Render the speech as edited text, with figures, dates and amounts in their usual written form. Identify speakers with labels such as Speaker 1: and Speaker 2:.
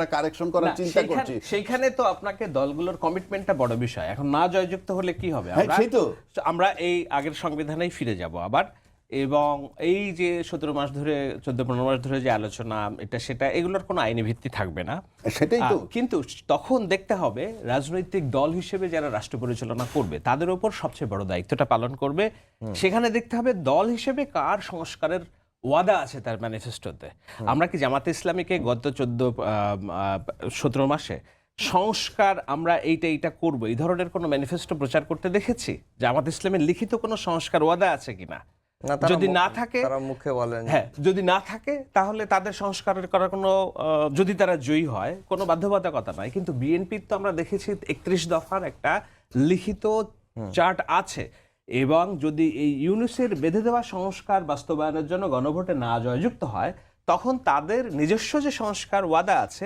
Speaker 1: আমরা কারেকশন করার চিন্তা করছি।
Speaker 2: সেইখানে তো আপনাকে দলগুলোর কমিটমেন্টটা বড় বিষয়। এখন না জয়যুক্ত হলে কি হবে? আমরা এই আগের সংবিধানেই ফিরে যাব আবার, এবং এই যে 17 মাস ধরে 14-15 মাস ধরে যে আলোচনা এটা সেটা এগুলোর কোনো আইনি ভিত্তি থাকবে না,
Speaker 1: সেটাই তো।
Speaker 2: কিন্তু তখন দেখতে হবে রাজনৈতিক দল হিসেবে যারা রাষ্ট্র পরিচালনা করবে তাদের উপর সবচেয়ে বড় দায়িত্বটা পালন করবে। সেখানে দেখতে হবে দল হিসেবে কার সংস্কারের ওয়াদা আছে তার ম্যানিফেস্টোতে। আমরা কি জামাতে ইসলামীকে গত 17 মাসে সংস্কার আমরা এইটা করব এই ধরনের কোনো ম্যানিফেস্টো প্রচার করতে দেখেছি? জামাত ইসলামের লিখিত কোনো সংস্কার ওয়াদা আছে কিনা? যদি না থাকে,
Speaker 3: তারা মুখে বলেন,
Speaker 2: হ্যাঁ, যদি না থাকে তাহলে তাদের সংস্কার করার কোনো, যদি তারা জয়ী হয় কোনো বাধ্যবাধকতা নাই। কিন্তু বিএনপির তো আমরা দেখেছি 31 দফার একটা লিখিত চার্ট আছে, এবং যদি এই ইউনূসের বেঁধে দেওয়া সংস্কার বাস্তবায়নের জন্য গণভোটে না জয়যুক্ত হয় তখন তাদের নিজস্ব যে সংস্কার ওয়াদা আছে